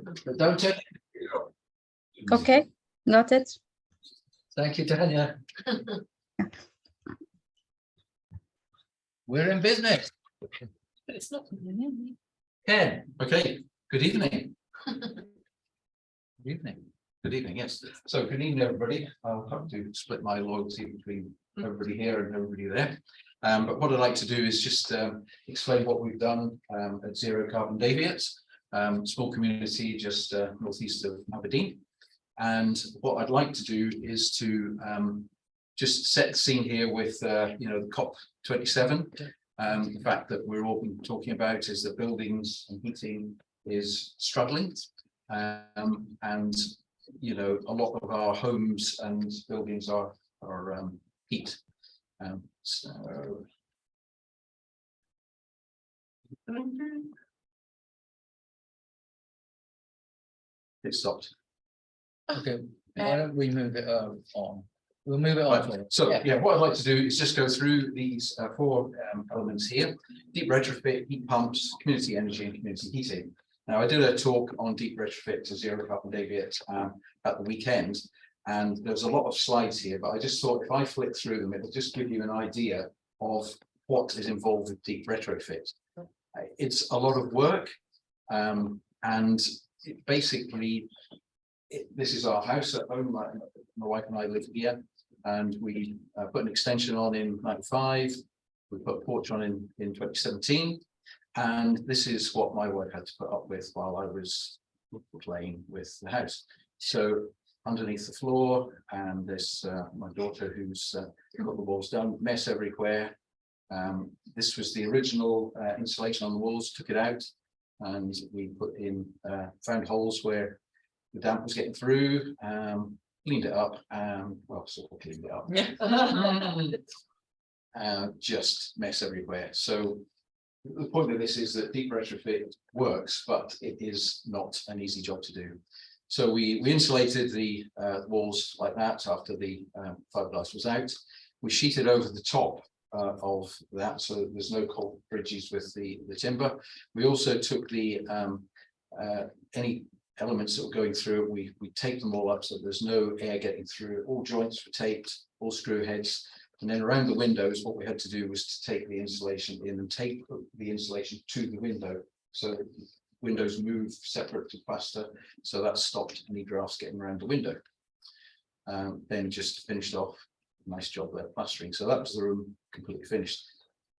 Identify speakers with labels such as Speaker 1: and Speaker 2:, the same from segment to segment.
Speaker 1: But don't take.
Speaker 2: Okay, got it.
Speaker 1: Thank you, Tanya. We're in business.
Speaker 3: It's not.
Speaker 1: Ken, okay, good evening. Good evening. Good evening, yes. So good evening, everybody. I'll have to split my loyalty between everybody here and everybody there. But what I'd like to do is just explain what we've done at Zero Carbon Daviot, small community just northeast of Aberdeen. And what I'd like to do is to just set the scene here with you know, the COP27. The fact that we're all been talking about is that buildings and heating is struggling, and you know, a lot of our homes and buildings are heat. So it stopped.
Speaker 4: Okay, why don't we move it on? We'll move it on.
Speaker 1: Right. So yeah, what I'd like to do is just go through these four elements here: deep retrofit, heat pumps, community energy, and community heating. Now, I did a talk on deep retrofit to Zero Carbon Daviot at the weekend, and there's a lot of slides here, but I just thought if I flick through them, it'll just give you an idea of what is involved with deep retrofit. It's a lot of work, and it basically, this is our house at home. My wife and I live here, and we put an extension on in '95. We put a porch on in 2017, and this is what my wife had to put up with while I was playing with the house. So underneath the floor, and this my daughter who's got the walls done, mess everywhere. This was the original insulation on the walls, took it out, and we put in found holes where the damp was getting through, cleaned it up, well, sort of cleaned it up. Just mess everywhere. So the point of this is that deep retrofit works, but it is not an easy job to do. So we insulated the walls like that after the fiberglass was out. We sheeted over the top of that, so there's no cold bridges with the timber. We also took the any elements that were going through it, we taped them all up so there's no air getting through. All joints were taped, all screw heads, and then around the windows, what we had to do was to take the insulation in and tape the insulation to the window, so windows move separate to plaster, so that stopped any drafts getting around the window. Then just finished off, nice job there plastering. So that was the room completely finished.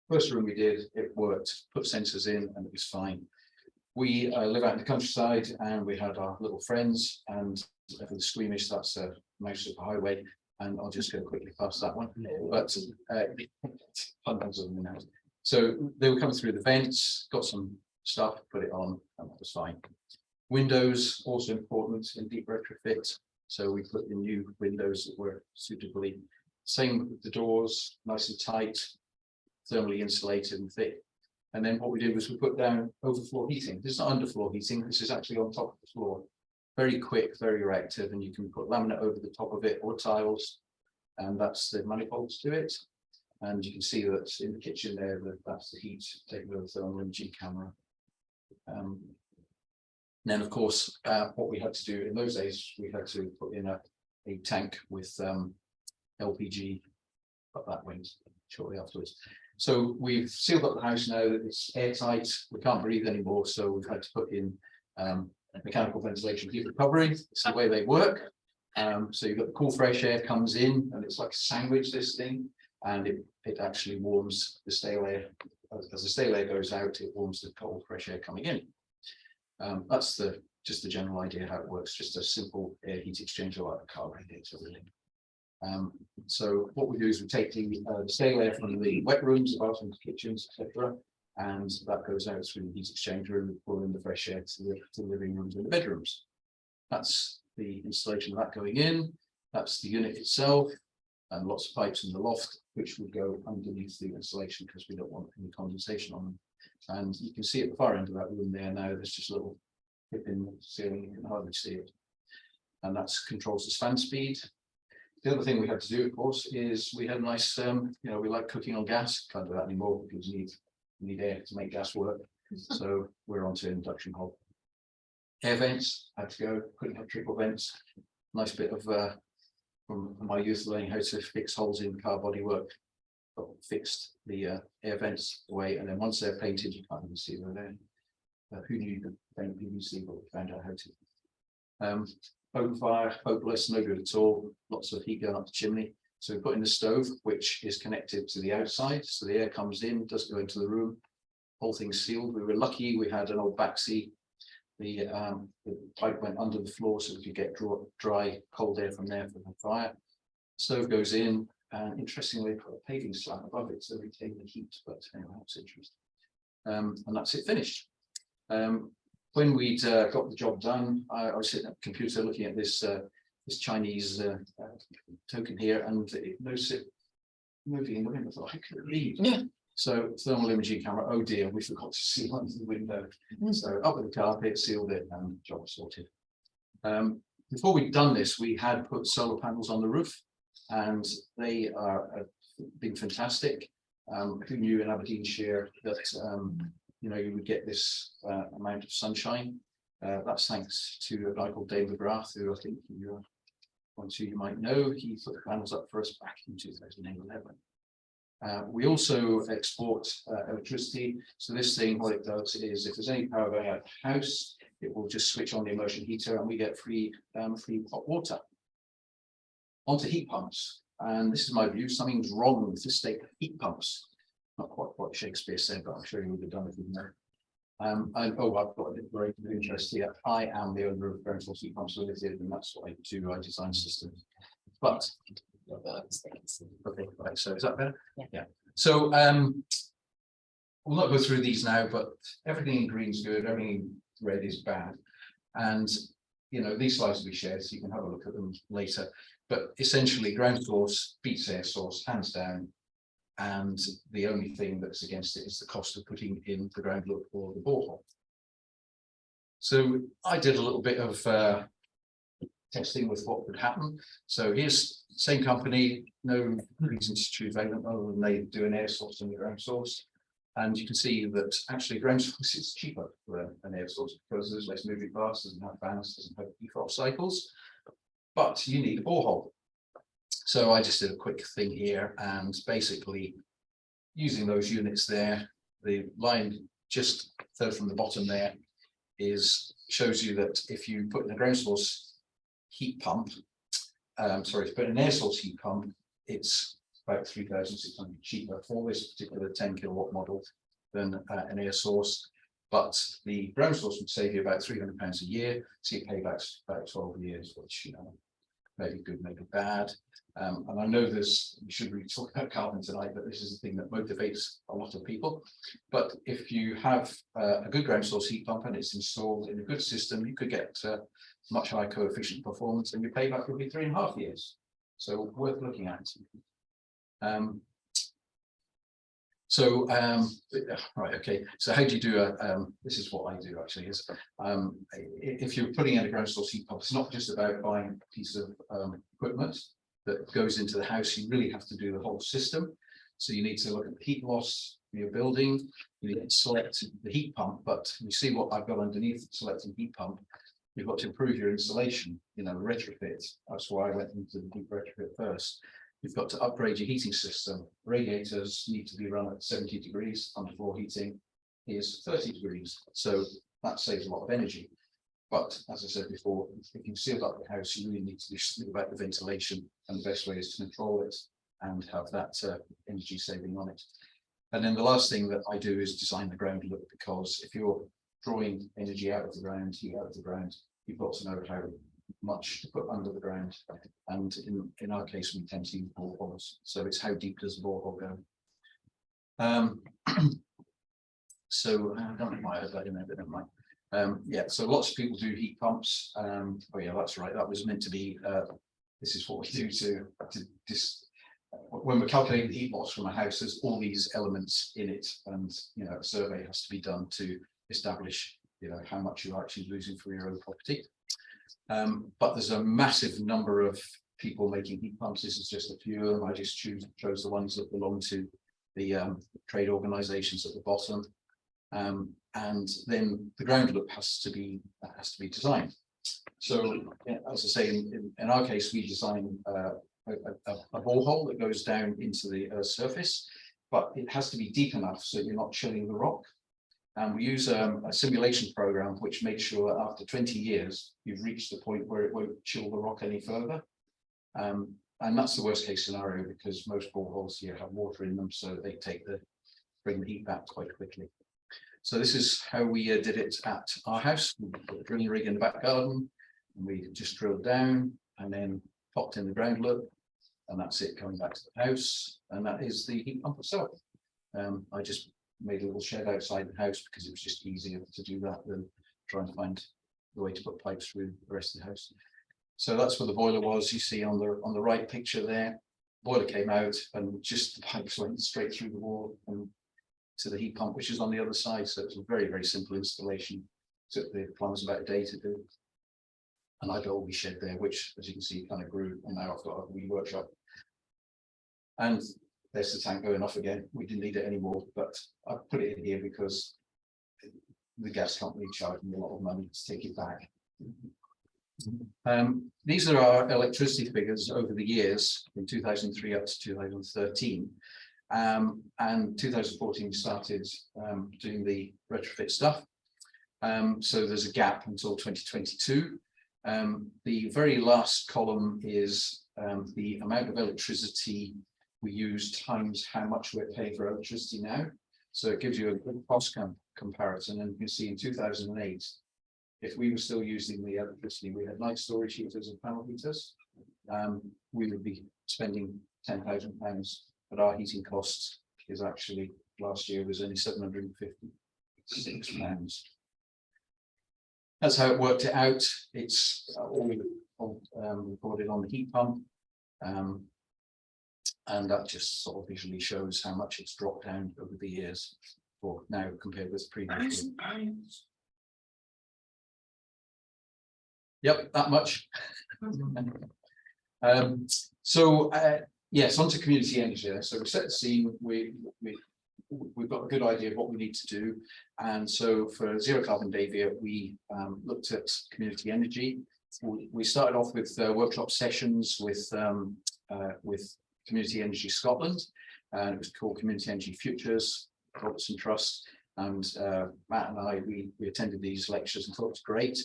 Speaker 1: First room we did, it worked, put sensors in, and it was fine. We live out in the countryside, and we had our little friends, and for the squeamish, that's a mouse of the highway, and I'll just go quickly past that one. But hundreds of them now. So they were coming through the vents, got some stuff, put it on, and that was fine. Windows also important in deep retrofit, so we put in new windows that were suitably. Same with the doors, nice and tight, thermally insulated and thick. And then what we did was we put down overfloor heating. This is not underfloor heating, this is actually on top of the floor. Very quick, very reactive, and you can put laminate over the top of it or tiles, and that's the manifolds to it. And you can see that in the kitchen there, that's the heat taken over the thermal imaging camera. Then, of course, what we had to do in those days, we had to put in a tank with LPG, but that went shortly afterwards. So we've sealed up the house now that it's airtight, we can't breathe anymore, so we've had to put in mechanical ventilation heat recovery. It's the way they work. So you've got the cool fresh air comes in, and it's like a sandwich, this thing, and it actually warms the stale air. As the stale air goes out, it warms the cold fresh air coming in. That's just the general idea how it works, just a simple air heat exchanger like a car radiator, really. So what we do is we take the stale air from the wet rooms, the bathrooms, kitchens, etc., and that goes out through the heat exchanger, and we pull in the fresh air to the living rooms and the bedrooms. That's the installation of that going in. That's the unit itself, and lots of pipes in the loft, which would go underneath the insulation because we don't want any condensation on them. And you can see at the far end of that room there now, there's just a little hip in the ceiling, you can hardly see it. And that controls the fan speed. The other thing we had to do, of course, is we had a nice, we like cooking on gas. Can't do that anymore because you need air to make gas work. So we're onto induction hob. Air vents had to go, couldn't have triple vents. Nice bit of from my youth learning how to fix holes in car bodywork. Got fixed the air vents away, and then once they're painted, you can't even see them there. Who knew you could paint PVC, but we found out how to. Open fire, hopeless, no good at all. Lots of heat going up the chimney. So we put in the stove, which is connected to the outside, so the air comes in, doesn't go into the room. Whole thing's sealed. We were lucky. We had an old backseat. The pipe went under the floor, so we could get dry, cold air from there for the fire. Stove goes in, and interestingly, put a paving slab above it, so we retain the heat. But anyway, that's interesting. And that's it finished. When we'd got the job done, I was sitting at the computer looking at this this Chinese token here, and it noticed it moving in the window. I thought, I couldn't read.
Speaker 4: Yeah.
Speaker 1: So thermal imaging camera, oh dear, we forgot to seal under the window. So up with the carpet, sealed it, and job sorted. Before we'd done this, we had put solar panels on the roof, and they are been fantastic. Who knew in Aberdeenshire that you know, you would get this amount of sunshine? That's thanks to a guy called Dave McGrath, who I think you might know. He put the panels up for us back in 2011. We also export electricity. So this thing, what it does is, if there's any power going out of the house, it will just switch on the immersion heater, and we get free hot water. Onto heat pumps, and this is my view. Something's wrong with the state of heat pumps. Not quite what Shakespeare said, but I'm sure you would have done it, if you know. I've got a great interest here. I am the owner of Ground Source Heat Pumps Limited, and that's what I do. I design systems. But okay, right. So is that better? Yeah. So we'll not go through these now, but everything in green is good. Everything in red is bad. And you know, these slides will be shared, so you can have a look at them later. But essentially, ground source beats air source, hands down. And the only thing that's against it is the cost of putting in the ground loop or the borehole. So I did a little bit of testing with what would happen. So here's same company, no reason to choose Daviot other than they do an air source and the ground source. And you can see that actually ground source is cheaper for an air source because there's less moving parts, doesn't have fans, doesn't have defrost cycles, but you need a borehole. So I just did a quick thing here, and basically using those units there, the line just third from the bottom there shows you that if you put in a ground source heat pump, if you put in an air source heat pump, it's about 3,600 cheaper for this particular 10 kilowatt model than an air source. But the ground source would save you about £300 a year, so your payback's about 12 years, which, you know, maybe good, maybe bad. And I know we should really talk about carbon tonight, but this is the thing that motivates a lot of people. But if you have a good ground source heat pump and it's installed in a good system, you could get much higher coefficient performance, and your payback would be 3.5 years. So worth looking at. Right, okay. So how do you do this is what I do actually is, if you're putting in a ground source heat pump, it's not just about buying a piece of equipment that goes into the house. You really have to do the whole system. So you need to look at the heat loss for your building. You need to select the heat pump, but you see what I've got underneath selecting heat pump. You've got to improve your insulation, you know, retrofit. That's why I went into the deep retrofit first. You've got to upgrade your heating system. Radiators need to be run at 70 degrees. Underfloor heating is 30 degrees. So that saves a lot of energy. But as I said before, if you seal up the house, you really need to think about the ventilation, and the best way is to control it and have that energy saving on it. And then the last thing that I do is design the ground loop, because if you're drawing energy out of the ground, heat out of the ground, you've got to know how much to put under the ground. And in our case, we tend to use boreholes. So it's how deep does the borehole go? So I don't know why I had that in there, but never mind. Yeah, so lots of people do heat pumps. Oh yeah, that's right. That was meant to be. This is what we do to when we're calculating the heat loss from a house. There's all these elements in it, and you know, a survey has to be done to establish, you know, how much you're actually losing for your own property. But there's a massive number of people making heat pumps. This is just a few of them. I just chose the ones that belong to the trade organizations at the bottom. and then the ground loop has to be designed. So, as I say, in our case, we design a borehole that goes down into the Earth's surface, but it has to be deep enough so you're not chilling the rock. And we use a simulation program which makes sure that after 20 years, you've reached the point where it won't chill the rock any further. And that's the worst case scenario, because most boreholes here have water in them, so they bring the heat back quite quickly. So this is how we did it at our house. We put a drilling rig in the back garden, and we just drilled down and then popped in the ground loop, and that's it coming back to the house. And that is the heat pump itself. I just made a little shed outside the house because it was just easier to do that than trying to find the way to put pipes through the rest of the house. So that's where the boiler was. You see on the right picture there, boiler came out and just the pipes went straight through the wall and to the heat pump, which is on the other side. So it's a very, very simple installation. Took the plumbers about a day to do. And I built a wee shed there, which, as you can see, kind of grew. And now I've got a wee workshop. And there's the tank going off again. We didn't need it anymore, but I put it in here because the gas company charged me a lot of money to take it back. These are our electricity figures over the years from 2003 up to 2013. And 2014 we started doing the retrofit stuff. So there's a gap until 2022. The very last column is the amount of electricity we use times how much we're paying for electricity now. So it gives you a good cost comparison. And you can see in 2008, if we were still using the electricity, we had night storage heaters and panel heaters, we would be spending £10,000. But our heating costs is actually last year was only £756. That's how it worked it out. It's all recorded on the heat pump. And that just sort of visually shows how much it's dropped down over the years for now compared with previous year. Yep, that much. Yes, onto community energy. So we set the scene. We've got a good idea of what we need to do, and so for zero carbon Daviot, we looked at community energy. We started off with workshop sessions with Community Energy Scotland, and it was called Community Energy Futures, Robertson Trust, and Matt and I we attended these lectures and thought it was great.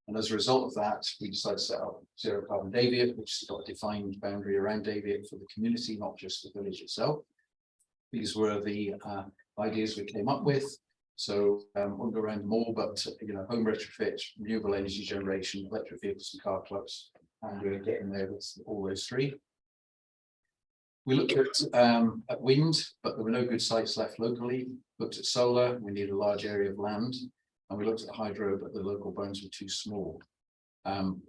Speaker 1: And as a result of that, we decided to set up zero carbon Daviot, which has got a defined boundary around Daviot for the community, not just the village itself. These were the ideas we came up with. So won't go around them all, but home retrofit, renewable energy generation, electric vehicles and car clubs, and we're getting there with all those three. We looked at wind, but there were no good sites left locally. Looked at solar, we need a large area of land. And we looked at hydro, but the local bones were too small.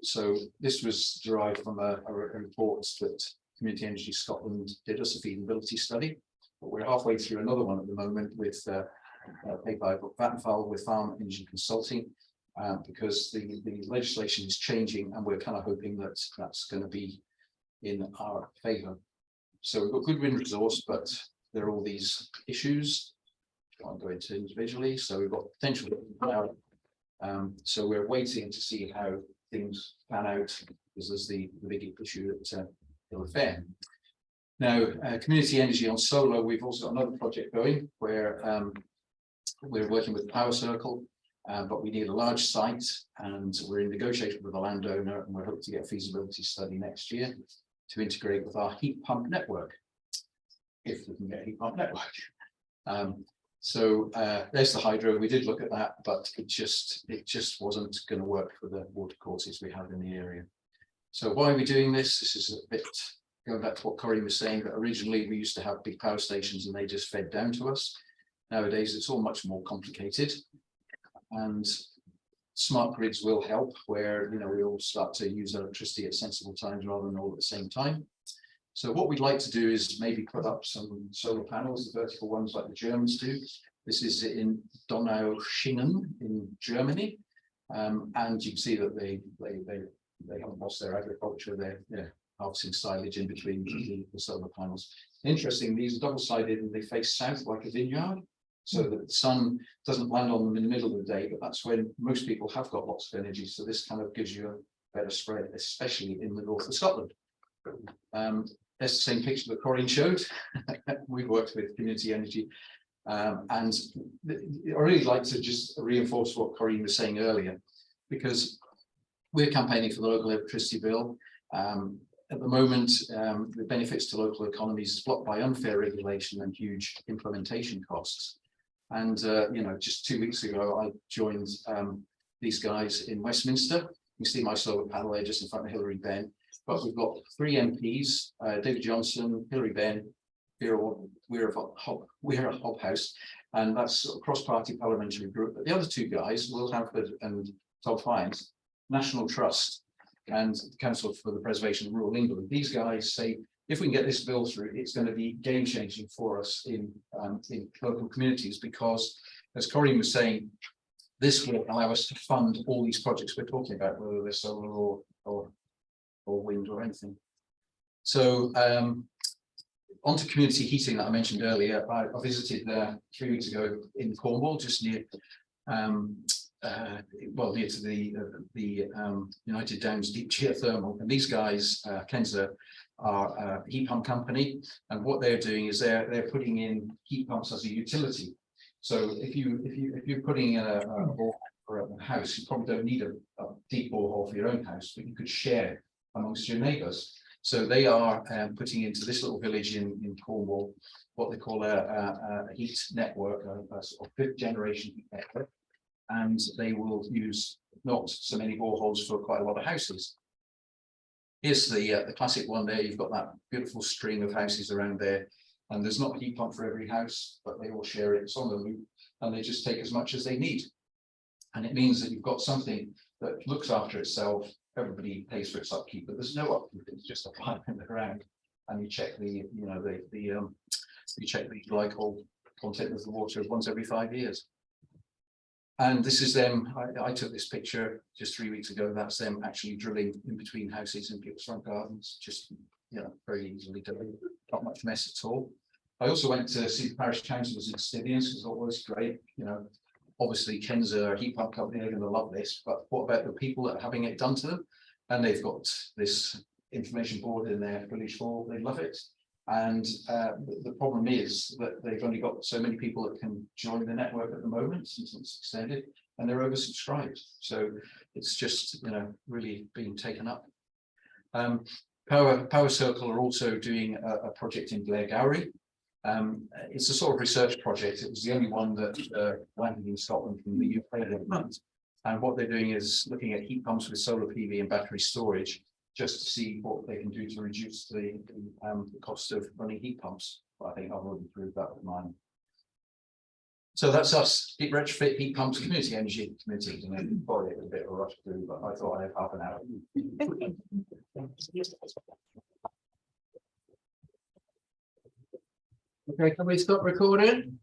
Speaker 1: So this was derived from a report that Community Energy Scotland did us a feasibility study. But we're halfway through another one at the moment with paid by Vattenfall with Farm Energy Consulting, because the legislation is changing, and we're kind of hoping that that's going to be in our favour. So we've got good wind resource, but there are all these issues. Can't go into individually, so we've got potential cloud. So we're waiting to see how things pan out, because there's the big issue at Hill of Fair. Now, community energy on solar, we've also got another project going where we're working with Power Circle, but we need a large site, and we're in negotiation with the landowner, and we're hoping to get a feasibility study next year to integrate with our heat pump network, if we can get a heat pump network. So there's the hydro. We did look at that, but it just wasn't going to work for the water courses we have in the area. So why are we doing this? This is a bit going back to what Corey was saying, that originally we used to have big power stations and they just fed down to us. Nowadays, it's all much more complicated, and smart grids will help, where we all start to use electricity at sensible times rather than all at the same time. So what we'd like to do is maybe put up some solar panels, the vertical ones like the Germans do. This is in Donaueschingen in Germany, and you can see that they haven't lost their agriculture. They're harvesting silage in between the solar panels. Interesting, these are double-sided and they face south like a vineyard. so that the sun doesn't land on them in the middle of the day, but that's when most people have got lots of energy. So this kind of gives you a better spread, especially in the north of Scotland. That's the same picture that Corinne showed. We've worked with community energy. And I really like to just reinforce what Corinne was saying earlier, because we're campaigning for the local electricity bill. At the moment, the benefits to local economies is blocked by unfair regulation and huge implementation costs. And you know, just 2 weeks ago, I joined these guys in Westminster. You see my solar panel there just in front of Hilary Benn. But we've got 3 MPs, David Johnson, Hilary Benn, we're a Hobhouse, and that's a cross-party parliamentary group. But the other 2 guys, Will Hanford and Todd Fiennes, National Trust and the Council for the Preservation of Rural England. These guys say, if we can get this bill through, it's going to be game-changing for us in local communities, because, as Corinne was saying, this will allow us to fund all these projects we're talking about, whether they're solar or wind or anything. So onto community heating that I mentioned earlier. I visited 3 weeks ago in Cornwall, just near near to the United Downs Deep Geothermal, and these guys, Kenza, are a heat pump company, and what they're doing is they're putting in heat pumps as a utility. So if you're putting in a borehole for a house, you probably don't need a deep borehole for your own house, but you could share amongst your neighbours. So they are putting into this little village in Cornwall what they call a heat network, a sort of 5th generation heat network, and they will use not so many boreholes for quite a lot of houses. Here's the classic one there. You've got that beautiful string of houses around there, and there's not a heat pump for every house, but they all share it. It's on the loop, and they just take as much as they need. And it means that you've got something that looks after itself. Everybody pays for its upkeep, but there's no upkeep. It's just a pipe in the ground, and you check you check the glycol content of the water once every 5 years. And this is them. I took this picture just 3 weeks ago. That's them actually drilling in between houses in people's front gardens, just very easily done. Not much mess at all. I also went to see the parish councillors in Stivians, because it was great. Obviously Kenza, a heat pump company, are going to love this, but what about the people that are having it done to them? And they've got this information board in their village hall. They love it. And the problem is that they've only got so many people that can join the network at the moment, since it's extended, and they're oversubscribed. So it's just really being taken up. Power Circle are also doing a project in Blairgowrie. It's a sort of research project. It was the only one that landed in Scotland from the UK. And what they're doing is looking at heat pumps with solar PV and battery storage, just to see what they can do to reduce the cost of running heat pumps. But I think I've already proved that with mine. So that's us, Deep Retrofit Heat Pumps Community Energy Committee. And probably a bit of a rush through, but I thought I'd have half an hour. Okay, can we stop recording?